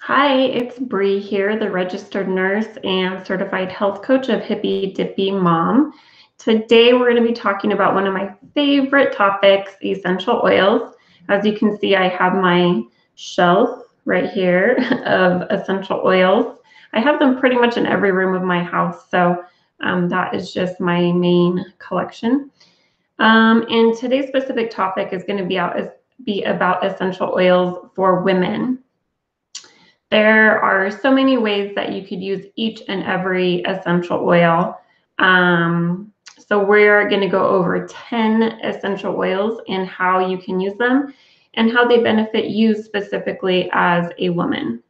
Hi, it's Bree here, the registered nurse and certified health coach of Hippy Dippy Mom. Today we're going to be talking about one of my favorite topics, essential oils. As you can see, I have my shelf right here of essential oils. I have them pretty much in every room of my house, so that is just my main collection. And today's specific topic is going to be about essential oils for women. There are so many ways that you could use each and every essential oil. So we're going to go over 10 essential oils and how you can use them and how they benefit you specifically as a woman.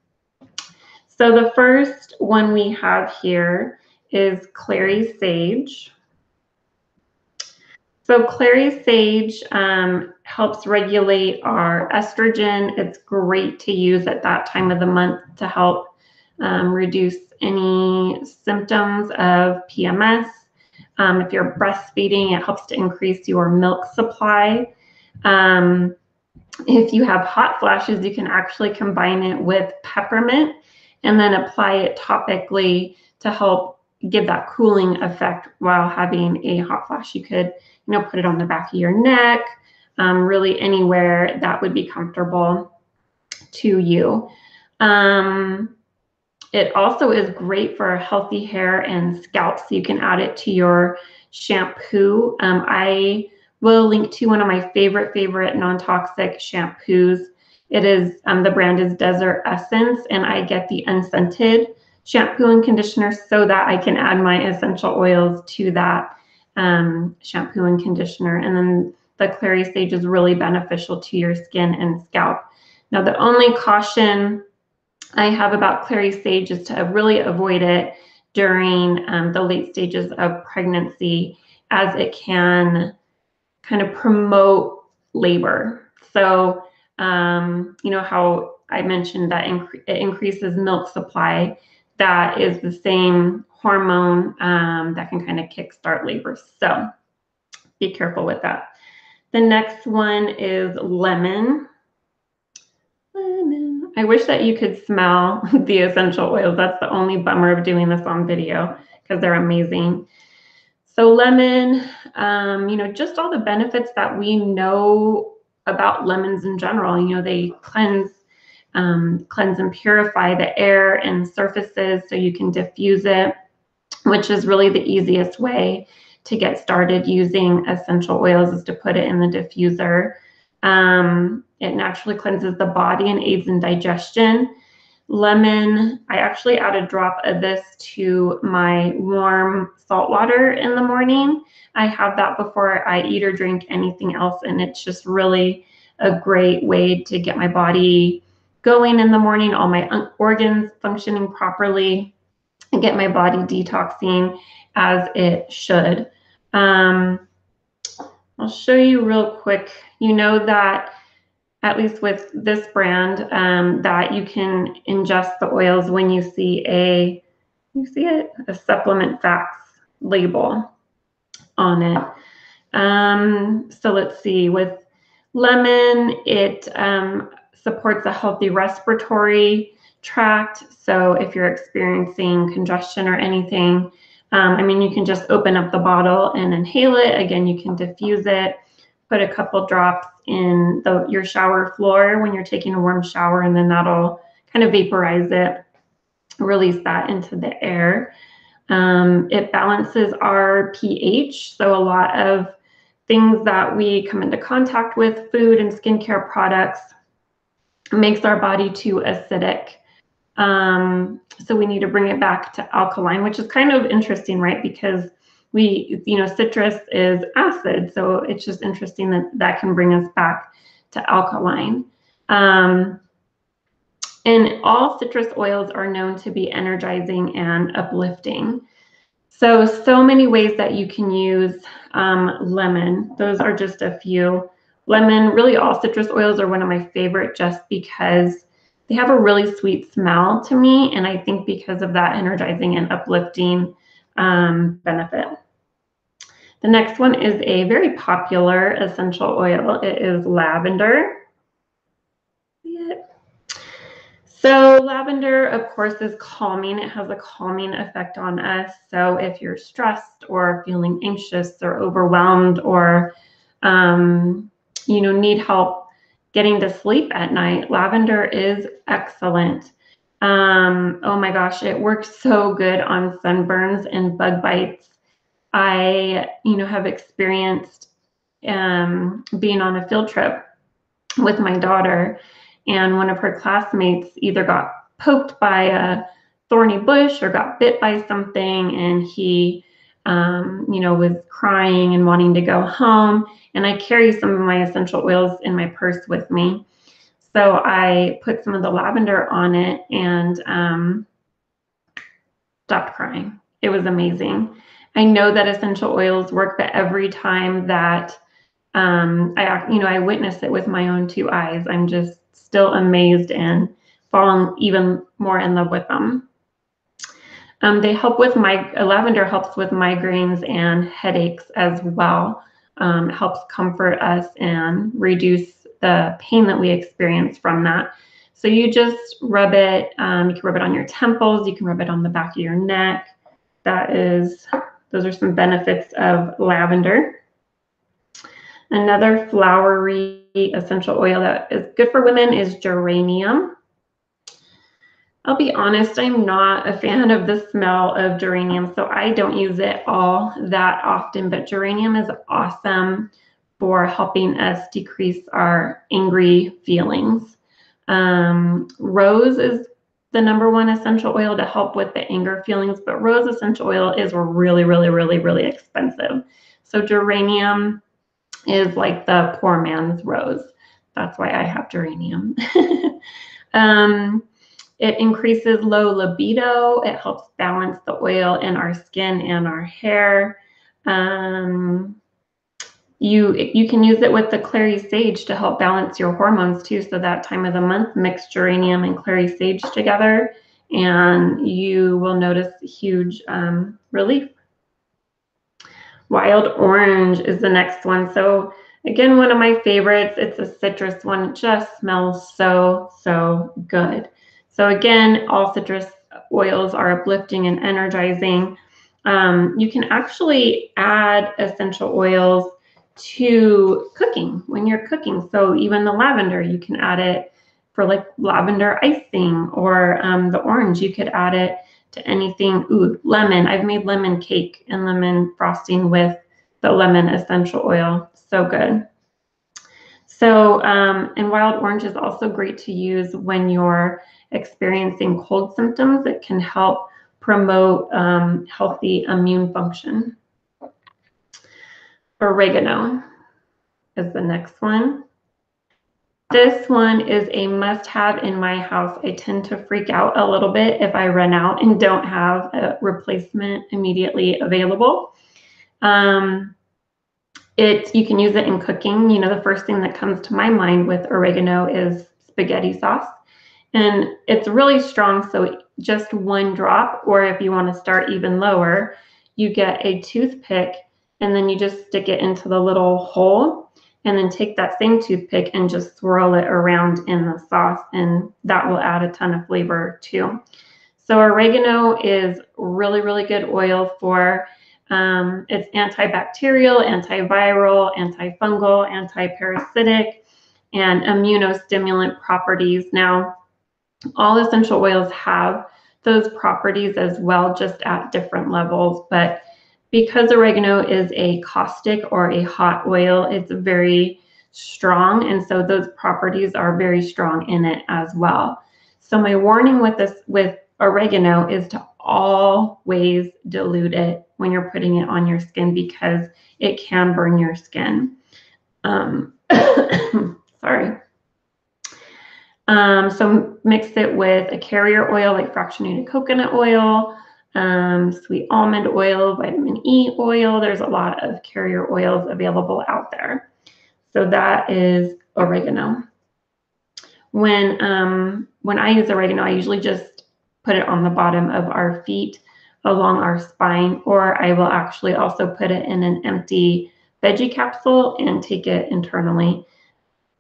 So the first one we have here is Clary Sage. So Clary Sage helps regulate our estrogen. It's great to use at that time of the month to help reduce any symptoms of PMS. If you're breastfeeding, it helps to increase your milk supply. If you have hot flashes, you can actually combine it with peppermint and then apply it topically to help give that cooling effect while having a hot flash. You could, put it on the back of your neck, really anywhere that would be comfortable to you. It also is great for healthy hair and scalp, so you can add it to your shampoo. I will link to one of my favorite non-toxic shampoos. It is, the brand is Desert Essence, and I get the unscented shampoo and conditioner so that I can add my essential oils to that shampoo and conditioner. And then the Clary Sage is really beneficial to your skin and scalp. Now, the only caution I have about Clary Sage is to really avoid it during the late stages of pregnancy, as it can kind of promote labor. So, how I mentioned that it increases milk supply. That is the same hormone that can kind of kickstart labor. So be careful with that. The next one is lemon. Lemon. I wish that you could smell the essential oils. That's the only bummer of doing this on video because they're amazing. So lemon, just all the benefits that we know about lemons in general. They cleanse and purify the air and surfaces so you can diffuse it, which is really the easiest way to get started using essential oils, is to put it in the diffuser. It naturally cleanses the body and aids in digestion. Lemon, I actually add a drop of this to my warm salt water in the morning. I have that before I eat or drink anything else, and it's just really a great way to get my body going in the morning, all my organs functioning properly, and get my body detoxing as it should. I'll show you real quick. You know that, at least with this brand, that you can ingest the oils when you see a supplement facts label on it. So let's see, with lemon, it supports a healthy respiratory tract. So if you're experiencing congestion or anything, you can just open up the bottle and inhale it. Again, you can diffuse it, put a couple drops in your shower floor when you're taking a warm shower, and then that'll kind of vaporize it, release that into the air. It balances our pH, so a lot of things that we come into contact with, food and skincare products, makes our body too acidic. So we need to bring it back to alkaline, which is kind of interesting, right? Because citrus is acid, so it's just interesting that can bring us back to alkaline. And all citrus oils are known to be energizing and uplifting. So many ways that you can use lemon. Those are just a few. Lemon, really all citrus oils are one of my favorite just because they have a really sweet smell to me, and I think because of that energizing and uplifting benefit. The next one is a very popular essential oil. It is lavender. So lavender, of course, is calming. It has a calming effect on us. So if you're stressed or feeling anxious or overwhelmed or, need help getting to sleep at night, lavender is excellent. Oh my gosh, it works so good on sunburns and bug bites. I, have experienced being on a field trip with my daughter, and one of her classmates either got poked by a thorny bush or got bit by something, and he was crying and wanting to go home. And I carry some of my essential oils in my purse with me, so I put some of the lavender on it and stopped crying. It was amazing. I know that essential oils work, but every time that I witnessed it with my own two eyes, I'm just still amazed and fallen even more in love with them. They help with lavender helps with migraines and headaches as well. It helps comfort us and reduce the pain that we experience from that. So you just rub it. You can rub it on your temples. You can rub it on the back of your neck. Those are some benefits of lavender. Another flowery essential oil that is good for women is geranium. I'll be honest, I'm not a fan of the smell of geranium, so I don't use it all that often, but geranium is awesome for helping us decrease our angry feelings. Rose is the #1 essential oil to help with the anger feelings, but rose essential oil is really, really, really, really expensive. So geranium is like the poor man's rose. That's why I have geranium. It increases low libido. It helps balance the oil in our skin and our hair. You can use it with the Clary Sage to help balance your hormones too. So that time of the month, mix geranium and Clary Sage together, and you will notice huge relief. Wild orange is the next one. So again, one of my favorites. It's a citrus one. It just smells so, so good. So again, all citrus oils are uplifting and energizing. You can actually add essential oils to cooking when you're cooking. So even the lavender, you can add it for like lavender icing, or the orange, you could add it to anything. Ooh, lemon. I've made lemon cake and lemon frosting with the lemon essential oil. So good. So, and wild orange is also great to use when you're experiencing cold symptoms. It can help promote healthy immune function. Oregano is the next one. This one is a must-have in my house. I tend to freak out a little bit if I run out and don't have a replacement immediately available. You can use it in cooking. The first thing that comes to my mind with oregano is spaghetti sauce. And it's really strong, so just one drop, or if you want to start even lower, you get a toothpick and then you just stick it into the little hole, and then take that same toothpick and just swirl it around in the sauce, and that will add a ton of flavor too. So oregano is really, really good oil for, it's antibacterial, antiviral, antifungal, antiparasitic, and immunostimulant properties. Now, all essential oils have those properties as well, just at different levels, but because oregano is a caustic or a hot oil, it's very strong, and so those properties are very strong in it as well. So my warning with oregano is to always dilute it when you're putting it on your skin, because it can burn your skin. Sorry. So mix it with a carrier oil like fractionated coconut oil, sweet almond oil, vitamin E oil. There's a lot of carrier oils available out there. So that is oregano. When I use oregano, I usually just put it on the bottom of our feet along our spine, or I will actually also put it in an empty veggie capsule and take it internally.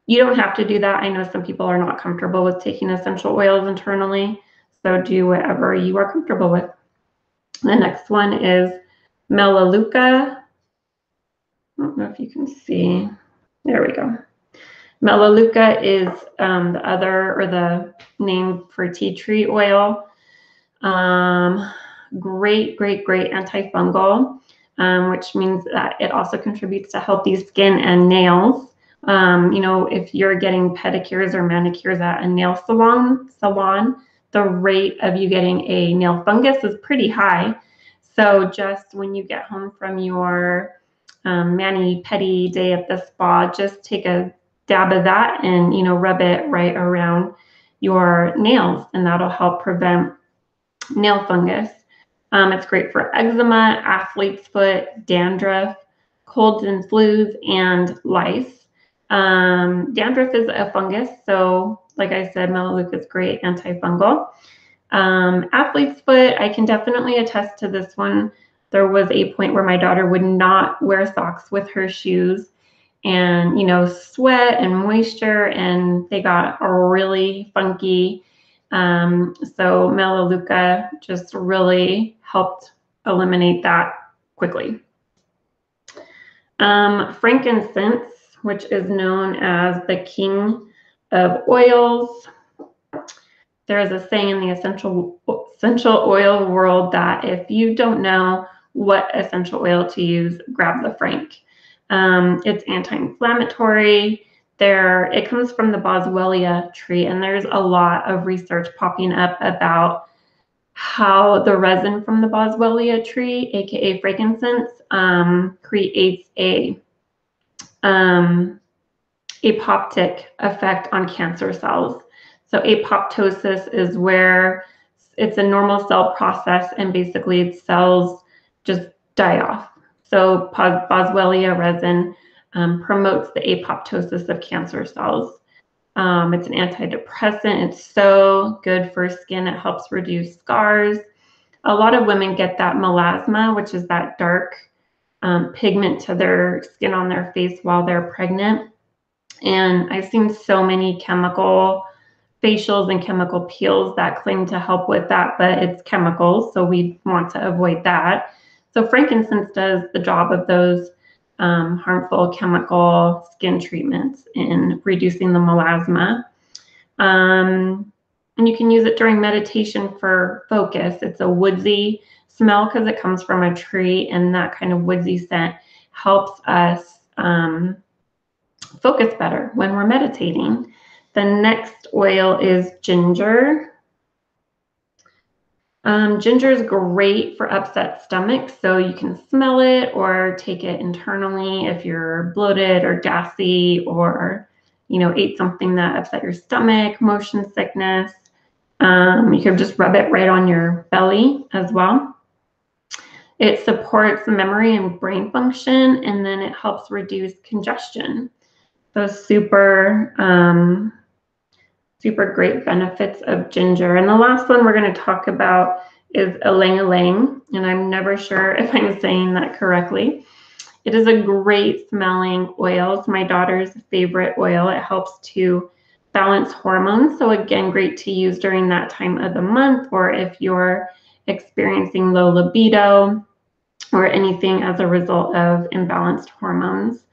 You don't have to do that. I know some people are not comfortable with taking essential oils internally, so do whatever you are comfortable with. The next one is Melaleuca. I don't know if you can see. There we go. Melaleuca is the other, or the name for tea tree oil. Great antifungal, which means that it also contributes to healthy skin and nails. You know, if you're getting pedicures or manicures at a nail salon, the rate of you getting a nail fungus is pretty high. So just when you get home from your mani-pedi day at the spa, just take a dab of that and, you know, rub it right around your nails, and that'll help prevent nail fungus. It's great for eczema, athlete's foot, dandruff, colds and flus, and lice. Dandruff is a fungus, so like I said, Melaleuca is great antifungal. Athlete's foot, I can definitely attest to this one. There was a point where my daughter would not wear socks with her shoes, and, you know, sweat and moisture, and they got really funky. So Melaleuca just really helped eliminate that quickly. Frankincense, which is known as the king of oils. There is a saying in the essential oil world that if you don't know what essential oil to use, grab the Frank. It's anti-inflammatory. It comes from the boswellia tree, and there's a lot of research popping up about how the resin from the boswellia tree, aka frankincense, creates a apoptic effect on cancer cells. So apoptosis is where it's a normal cell process, and basically cells just die off. So boswellia resin promotes the apoptosis of cancer cells. It's an antidepressant. It's so good for skin. It helps reduce scars. A lot of women get that melasma, which is that dark pigment to their skin on their face while they're pregnant. And I've seen so many chemical facials and chemical peels that claim to help with that, but it's chemicals, so we want to avoid that. So frankincense does the job of those harmful chemical skin treatments in reducing the melasma. And you can use it during meditation for focus. It's a woodsy smell because it comes from a tree, and that kind of woodsy scent helps us focus better when we're meditating. The next oil is ginger. Ginger is great for upset stomach, so you can smell it or take it internally if you're bloated or gassy, or, you know, ate something that upset your stomach, motion sickness. You can just rub it right on your belly as well. It supports memory and brain function, and then it helps reduce congestion. So super great benefits of ginger. And the last one we're going to talk about is ylang-ylang, and I'm never sure if I'm saying that correctly. It is a great smelling oil. It's my daughter's favorite oil. It helps to balance hormones. So again, great to use during that time of the month, or if you're experiencing low libido or anything as a result of imbalanced hormones.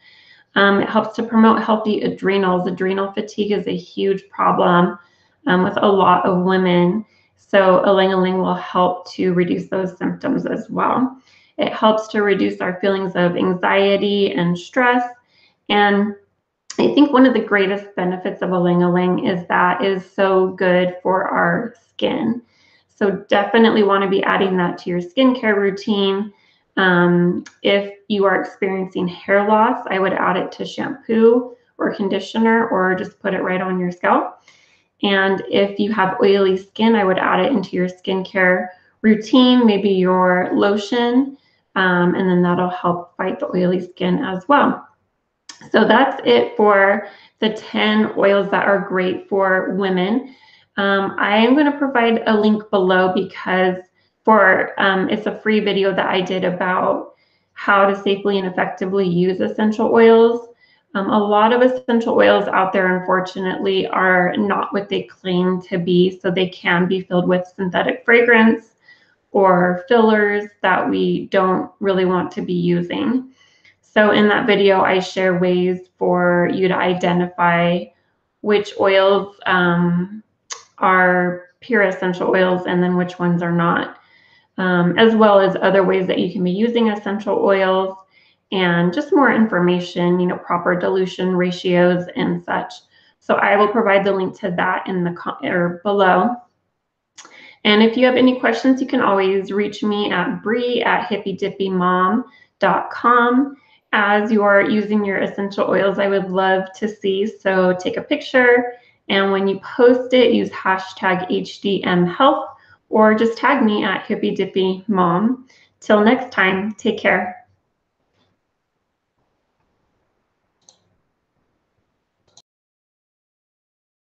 It helps to promote healthy adrenals. Adrenal fatigue is a huge problem with a lot of women. So ylang-ylang will help to reduce those symptoms as well. It helps to reduce our feelings of anxiety and stress. And I think one of the greatest benefits of ylang-ylang is that it is so good for our skin. So definitely want to be adding that to your skincare routine. If you are experiencing hair loss, I would add it to shampoo or conditioner, or just put it right on your scalp. And if you have oily skin, I would add it into your skincare routine, maybe your lotion, and then that'll help fight the oily skin as well. So that's it for the 10 oils that are great for women. I am going to provide a link below because it's a free video that I did about how to safely and effectively use essential oils. A lot of essential oils out there, unfortunately, are not what they claim to be. So they can be filled with synthetic fragrance or fillers that we don't really want to be using. So in that video, I share ways for you to identify which oils are pure essential oils and then which ones are not, as well as other ways that you can be using essential oils and just more information, proper dilution ratios and such. So I will provide the link to that in the below. And if you have any questions, you can always reach me at brie@hippydippymom.com. As you are using your essential oils, I would love to see. So take a picture, and when you post it, use hashtag HDMHealth or just tag me at hippydippymom. Till next time, take care.